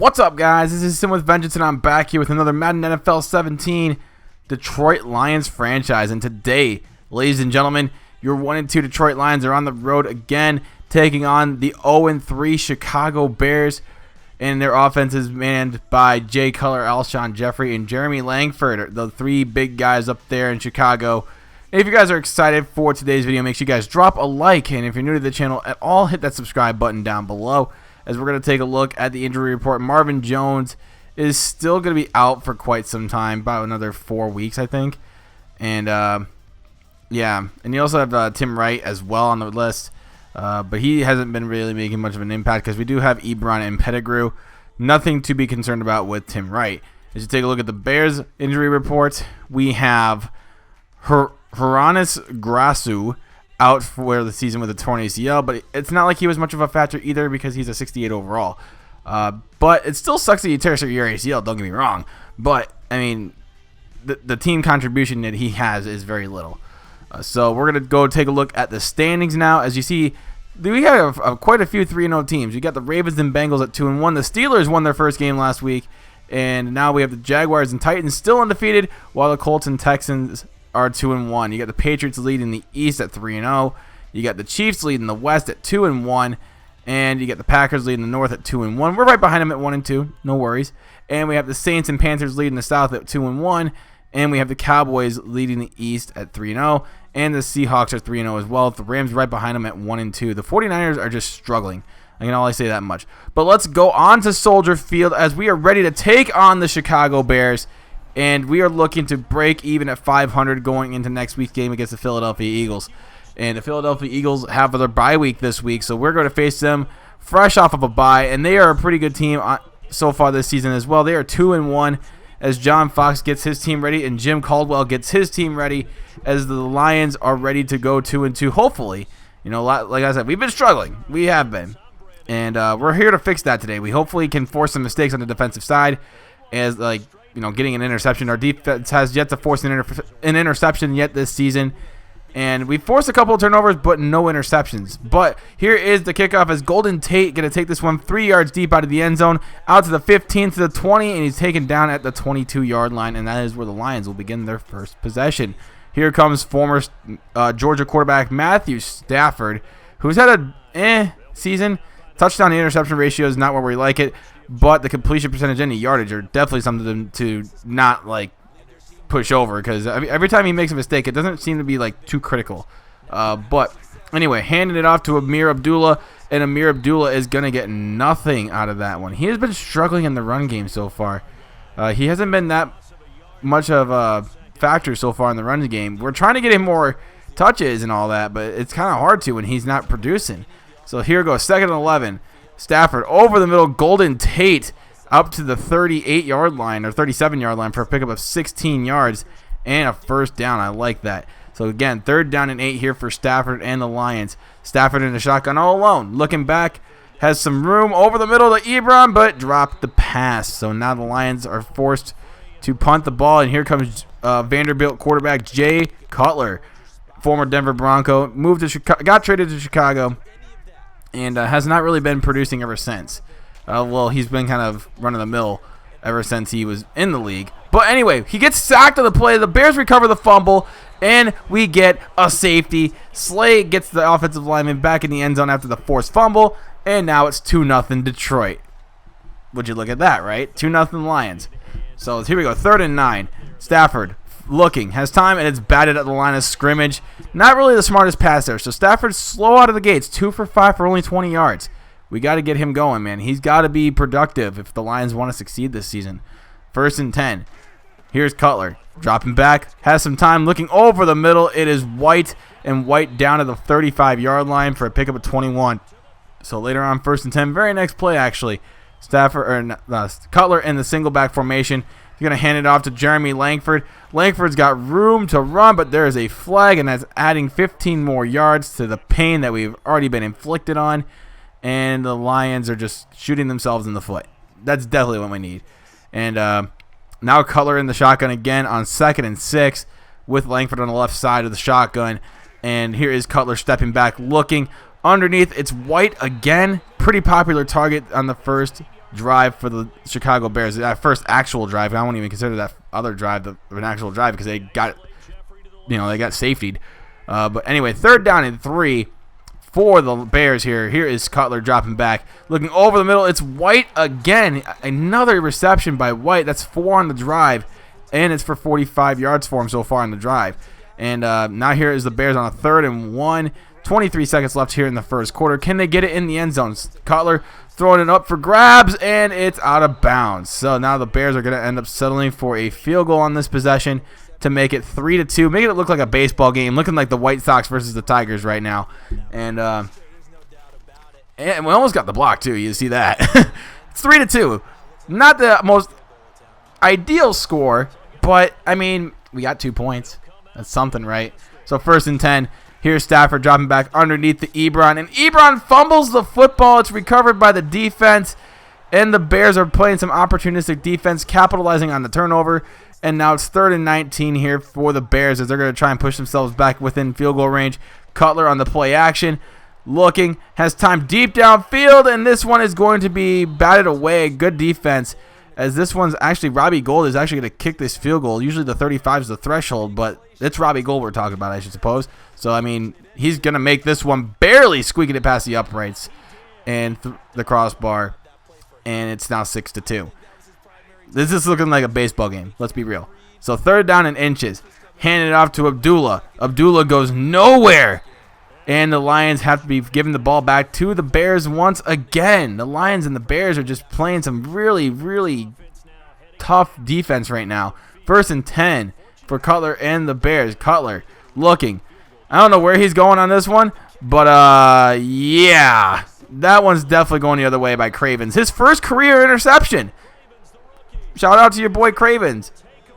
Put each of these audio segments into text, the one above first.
What's up, guys? This is Sim with Vengeance, and I'm back here with another Madden NFL 17 Detroit Lions franchise. And today, ladies and gentlemen, your 1-2 Detroit Lions are on the road again, taking on the 0-3 Chicago Bears. And their offense is manned by Jay Cutler, Alshon Jeffrey, and Jeremy Langford, the three big guys up there in Chicago. And if you guys are excited for today's video, make sure you guys drop a like. And if you're new to the channel at all, hit that subscribe button down below, as we're going to take a look at the injury report. Marvin Jones is still going to be out for quite some time, about another 4 weeks, I think. And, yeah, and you also have Tim Wright as well on the list. But he hasn't been really making much of an impact because we do have Ebron and Pettigrew. Nothing to be concerned about with Tim Wright. As you take a look at the Bears injury report, we have Hronis Grasu out for the season with a torn ACL, but it's not like he was much of a factor either because he's a 68 overall. But it still sucks that you tear your ACL, don't get me wrong. But, I mean, the team contribution that he has is very little. So we're going to go take a look at the standings now. As you see, we have quite a few 3-0 teams. You got the Ravens and Bengals at 2-1. The Steelers won their first game last week. And now we have the Jaguars and Titans still undefeated, while the Colts and Texans are 2-1. You got the Patriots leading the East at 3-0. You got the Chiefs leading the West at 2-1. And you got the Packers leading the North at 2-1. We're right behind them at 1-2. No worries. And we have the Saints and Panthers leading the South at 2-1. And we have the Cowboys leading the East at 3-0. And the Seahawks are 3-0 as well. The Rams right behind them at 1-2. The 49ers are just struggling. I can only say that much. But let's go on to Soldier Field as we are ready to take on the Chicago Bears. And we are looking to break even at 500 going into next week's game against the Philadelphia Eagles. And the Philadelphia Eagles have their bye week this week, so we're going to face them fresh off of a bye. And they are a pretty good team so far this season as well. They are 2-1 as John Fox gets his team ready and Jim Caldwell gets his team ready as the Lions are ready to go 2-2. Hopefully, you know, like I said, we've been struggling. We have been. And we're here to fix that today. We hopefully can force some mistakes on the defensive side as, like, you know, getting an interception. Our defense has yet to force an interception yet this season. And we forced a couple of turnovers, but no interceptions. But here is the kickoff as Golden Tate going to take this one 3 yards deep out of the end zone, out to the 15, to the 20, and he's taken down at the 22-yard line, and that is where the Lions will begin their first possession. Here comes former Georgia quarterback Matthew Stafford, who's had a season. Touchdown to interception ratio is not where we like it, but the completion percentage and the yardage are definitely something to not, like, push over, because every time he makes a mistake, it doesn't seem to be, like, too critical. But anyway, handing it off to Amir Abdullah, and Amir Abdullah is going to get nothing out of that one. He has been struggling in the run game so far. He hasn't been that much of a factor so far in the run game. We're trying to get him more touches and all that, but it's kind of hard to when he's not producing. So here goes, 2nd and 11. Stafford over the middle, Golden Tate up to the 38-yard line or 37-yard line for a pickup of 16 yards and a first down. I like that. So again, 3rd down and 8 here for Stafford and the Lions. Stafford in the shotgun all alone. Looking back, has some room over the middle to Ebron, but dropped the pass. So now the Lions are forced to punt the ball, and here comes Vanderbilt quarterback Jay Cutler, former Denver Bronco, moved to Chicago, got traded to Chicago, and has not really been producing ever since. Well, he's been kind of run-of-the-mill ever since he was in the league. But anyway, he gets sacked on the play. The Bears recover the fumble, and we get a safety. Slay gets the offensive lineman back in the end zone after the forced fumble, and now it's 2-0 Detroit. Would you look at that, right? 2-0 Lions. So here we go, 3rd and 9. Stafford looking, has time, and it's batted at the line of scrimmage. Not really the smartest pass there. So Stafford's slow out of the gates, 2 for 5 for only 20 yards. We got to get him going, man. He's got to be productive if the Lions want to succeed this season. 1st and 10. Here's Cutler. Dropping back. Has some time. Looking over the middle. It is White, and White down to the 35-yard line for a pickup of 21. So later on, 1st and 10. Very next play, actually. Cutler in the single back formation. He's going to hand it off to Jeremy Langford. Langford's got room to run, but there is a flag, and that's adding 15 more yards to the pain that we've already been inflicted on. And the Lions are just shooting themselves in the foot. That's definitely what we need. And now Cutler in the shotgun again on 2nd and 6 with Langford on the left side of the shotgun. And here is Cutler stepping back, looking underneath. It's White again. Pretty popular target on the first drive for the Chicago Bears. That first actual drive. I won't even consider that other drive an actual drive because they got, they got safetied. But anyway, 3rd down and 3 for the Bears here. Here is Cutler dropping back, looking over the middle. It's White again. Another reception by White. That's 4 on the drive, and it's for 45 yards for him so far on the drive. And now here is the Bears on a 3rd and 1. 23 seconds left here in the first quarter. Can they get it in the end zone? Cutler throwing it up for grabs, and it's out of bounds. So now the Bears are going to end up settling for a field goal on this possession to make it 3-2, making it look like a baseball game, looking like the White Sox versus the Tigers right now. And we almost got the block too. You see that? It's 3-2. Not the most ideal score, but I mean, we got 2 points. That's something, right? So 1st and 10. Here's Stafford dropping back underneath to Ebron, and Ebron fumbles the football. It's recovered by the defense, and the Bears are playing some opportunistic defense, capitalizing on the turnover. And now it's 3rd and 19 here for the Bears as they're going to try and push themselves back within field goal range. Cutler on the play action, looking, has time deep downfield, and this one is going to be batted away. Good defense, as this one's actually Robbie Gould is actually going to kick this field goal. Usually the 35 is the threshold, but it's Robbie Gould we're talking about, I should suppose. So, I mean, he's going to make this one, barely squeaking it past the uprights and the crossbar, and it's now 6-2. This is looking like a baseball game, let's be real. So 3rd down and inches, handed it off to Abdullah. Abdullah goes nowhere, and the Lions have to be giving the ball back to the Bears once again. The Lions and the Bears are just playing some really, really tough defense right now. 1st and 10 for Cutler and the Bears. Cutler looking. I don't know where he's going on this one, but yeah, that one's definitely going the other way by Cravens. His first career interception. Shout out to your boy Cravens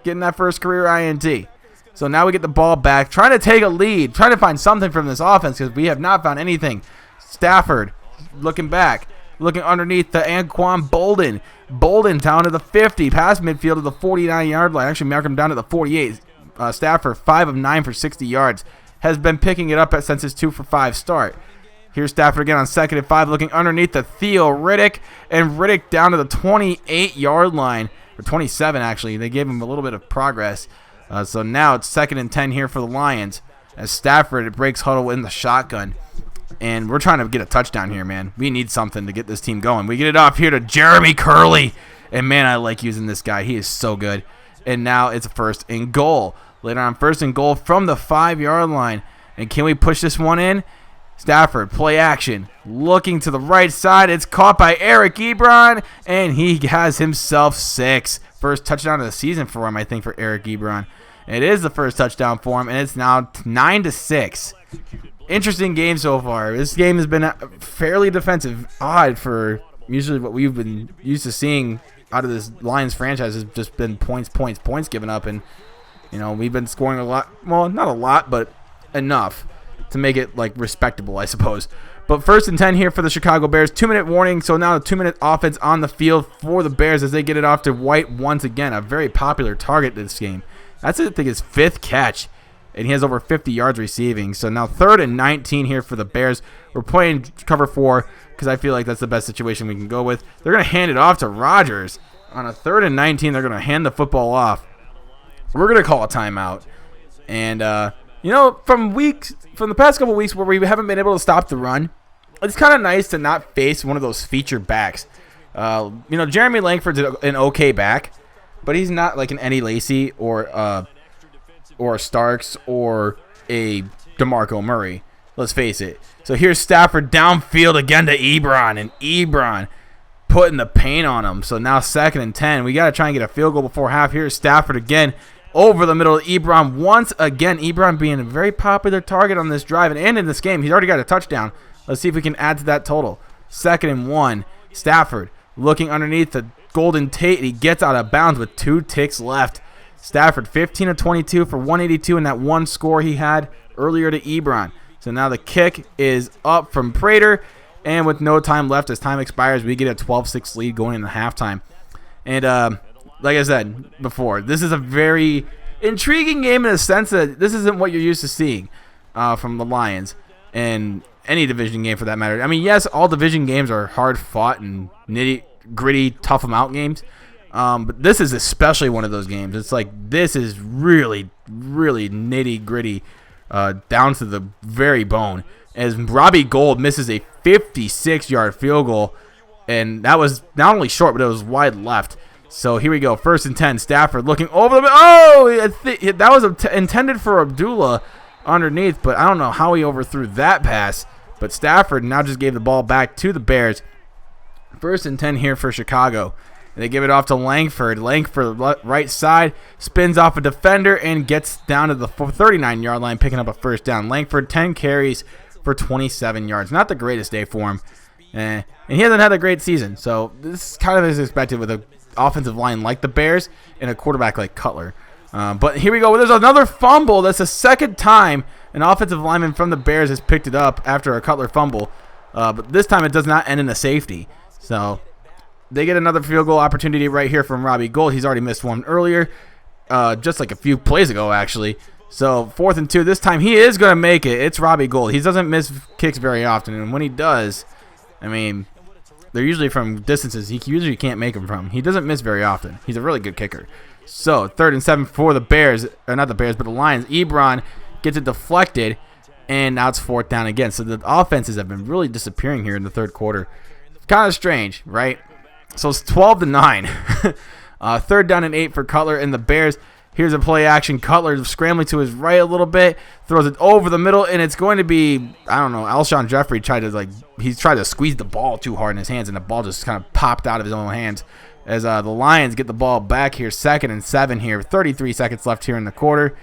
getting that first career INT. So now we get the ball back, trying to take a lead, trying to find something from this offense because we have not found anything. Stafford looking back, looking underneath to Anquan Bolden. Bolden down to the 50, past midfield to the 49-yard line. Actually, mark him down to the 48. Stafford 5 of 9 for 60 yards. Has been picking it up since his 2 for 5 start. Here's Stafford again on 2nd and 5, looking underneath to Theo Riddick, and Riddick down to the 28-yard line, or 27 actually. They gave him a little bit of progress. So now it's 2nd and 10 here for the Lions as Stafford breaks huddle in the shotgun. And we're trying to get a touchdown here, man. We need something to get this team going. We get it off here to Jeremy Curley. And, man, I like using this guy. He is so good. And now it's 1st and goal. Later on, 1st and goal from the 5-yard line. And can we push this one in? Stafford, play action. Looking to the right side. It's caught by Eric Ebron. And he has himself 6. First touchdown of the season for him, I think, for Eric Ebron. It is the first touchdown for him, and it's now 9-6. Interesting game so far. This game has been fairly defensive. Odd for usually what we've been used to seeing out of this Lions franchise has just been points given up. And, we've been scoring a lot. Well, not a lot, but enough to make it, respectable, I suppose. But 1st and 10 here for the Chicago Bears. 2-minute warning, so now a 2-minute offense on the field for the Bears as they get it off to White once again. A very popular target this game. That's, I think, his 5th catch, and he has over 50 yards receiving. So now 3rd and 19 here for the Bears. We're playing cover 4 because I feel like that's the best situation we can go with. They're going to hand it off to Rodgers. On a 3rd and 19, they're going to hand the football off. We're going to call a timeout. And, from the past couple weeks where we haven't been able to stop the run, it's kind of nice to not face one of those feature backs. Jeremy Langford's an okay back, but he's not like an Eddie Lacy or a Starks or a DeMarco Murray. Let's face it. So here's Stafford downfield again to Ebron, and Ebron putting the paint on him. So now 2nd and 10. We got to try and get a field goal before half. Here's Stafford again over the middle of Ebron once again. Ebron being a very popular target on this drive and in this game. He's already got a touchdown. Let's see if we can add to that total. 2nd and 1. Stafford looking underneath the Golden Tate. He gets out of bounds with 2 ticks left. Stafford 15 of 22 for 182 in that one score he had earlier to Ebron. So now the kick is up from Prater, and with no time left as time expires, we get a 12-6 lead going into halftime. And like I said before, this is a very intriguing game in the sense that this isn't what you're used to seeing from the Lions and any division game for that matter. I mean, yes, all division games are hard fought and gritty, tough them out games. But this is especially one of those games. It's like this is really, really nitty gritty, down to the very bone. As Robbie Gould misses a 56-yard field goal, and that was not only short, but it was wide left. So here we go, 1st and 10. Stafford looking over the. Oh, that was intended for Abdullah underneath, but I don't know how he overthrew that pass. But Stafford now just gave the ball back to the Bears. 1st and 10 here for Chicago. They give it off to Langford. Langford, right side, spins off a defender and gets down to the 39-yard line, picking up a 1st down. Langford, 10 carries for 27 yards. Not the greatest day for him. And he hasn't had a great season. So this kind of is expected with an offensive line like the Bears and a quarterback like Cutler. But here we go. There's another fumble. That's the second time an offensive lineman from the Bears has picked it up after a Cutler fumble. But this time it does not end in a safety. So they get another field goal opportunity right here from Robbie Gould. He's already missed one earlier, just like a few plays ago, actually. So 4th and 2. This time he is going to make it. It's Robbie Gould. He doesn't miss kicks very often, and when he does, I mean, they're usually from distances he usually can't make them from. He doesn't miss very often. He's a really good kicker. So 3rd and 7 for the Bears, or not the Bears, but the Lions. Ebron gets it deflected, and now it's 4th down again. So the offenses have been really disappearing here in the 3rd quarter. Kind of strange, right? So it's 12-9. 3rd down and 8 for Cutler and the Bears. Here's a play action. Cutler scrambling to his right a little bit, throws it over the middle, and it's going to be, I don't know, Alshon Jeffrey tried to squeeze the ball too hard in his hands, and the ball just kind of popped out of his own hands as the Lions get the ball back here. 2nd and 7 here. 33 seconds left here in the quarter,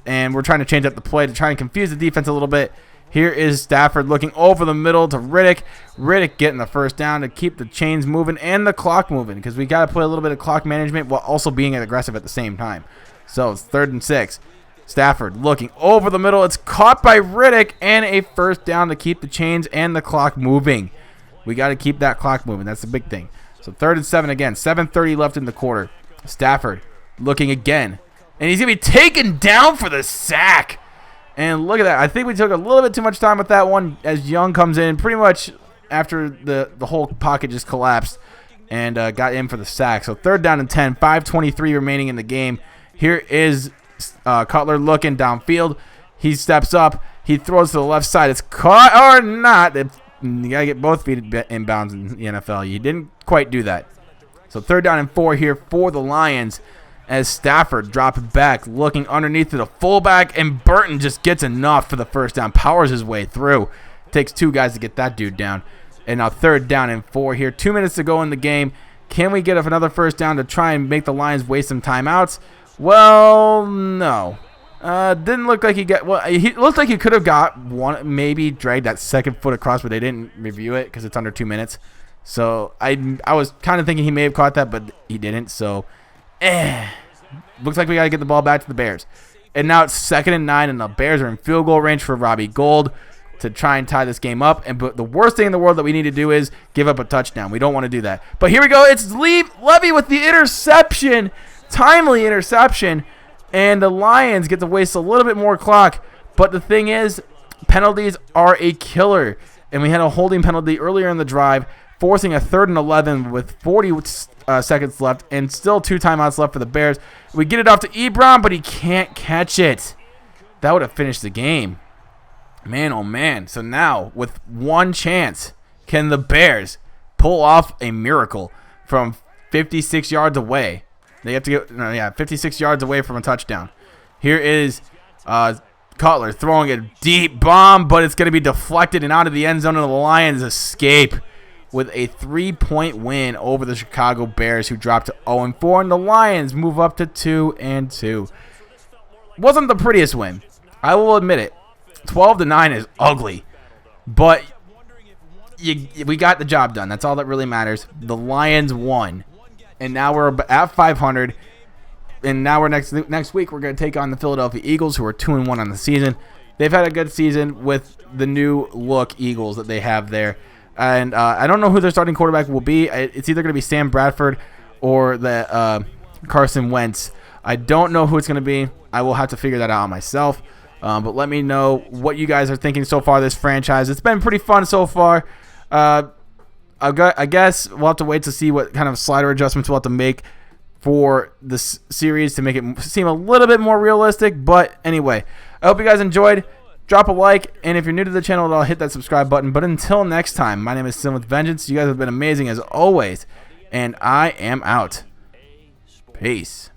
and we're trying to change up the play to try and confuse the defense a little bit. Here is Stafford looking over the middle to Riddick. Riddick getting the 1st down to keep the chains moving and the clock moving, because we got to play a little bit of clock management while also being aggressive at the same time. So it's 3rd and 6. Stafford looking over the middle. It's caught by Riddick and a 1st down to keep the chains and the clock moving. We got to keep that clock moving. That's the big thing. So 3rd and 7 again. 7:30 left in the quarter. Stafford looking again. And he's going to be taken down for the sack. And look at that. I think we took a little bit too much time with that one as Young comes in pretty much after the whole pocket just collapsed and got in for the sack. So 3rd down and 10. 5:23 remaining in the game. Here is Cutler looking downfield. He steps up. He throws to the left side. It's caught or not. You got to get both feet in bounds in the NFL. You didn't quite do that. So 3rd down and 4 here for the Lions as Stafford drops back, looking underneath to the fullback, and Burton just gets enough for the 1st down. Powers his way through. Takes 2 guys to get that dude down. And now 3rd down and 4 here. 2 minutes to go in the game. Can we get another 1st down to try and make the Lions waste some timeouts? Well, no. Didn't look like he got. Well, he looked like he could have got one, maybe dragged that 2nd foot across, but they didn't review it because it's under 2 minutes. So I was kind of thinking he may have caught that, but he didn't. So, looks like we got to get the ball back to the Bears. And now it's 2nd and 9, and the Bears are in field goal range for Robbie Gould to try and tie this game up. But the worst thing in the world that we need to do is give up a touchdown. We don't want to do that. But here we go. It's Levy with the interception. Timely interception, and the Lions get to waste a little bit more clock. But the thing is, penalties are a killer, and we had a holding penalty earlier in the drive, forcing a 3rd and 11 with 40 seconds left and still 2 timeouts left for the Bears. We get it off to Ebron, but he can't catch it. That would have finished the game. Man, oh man. So now, with one chance, can the Bears pull off a miracle from 56 yards away? They have to get 56 yards away from a touchdown. Here is Cutler throwing a deep bomb, but it's going to be deflected and out of the end zone, and the Lions escape with a 3-point win over the Chicago Bears, who dropped to 0-4, and the Lions move up to 2-2. Wasn't the prettiest win. I will admit it. 12-9 is ugly, but we got the job done. That's all that really matters. The Lions won. And now we're at 500, and now we're next week we're going to take on the Philadelphia Eagles, who are 2-1 on the season. They've had a good season with the new look Eagles that they have there, and I don't know who their starting quarterback will be. It's either going to be Sam Bradford or the Carson Wentz. I don't know who it's going to be. I will have to figure that out myself. But let me know what you guys are thinking so far this franchise. It's been pretty fun so far. I guess we'll have to wait to see what kind of slider adjustments we'll have to make for this series to make it seem a little bit more realistic. But anyway, I hope you guys enjoyed. Drop a like, and if you're new to the channel, hit that subscribe button. But until next time, my name is Sin with Vengeance. You guys have been amazing as always, and I am out. Peace.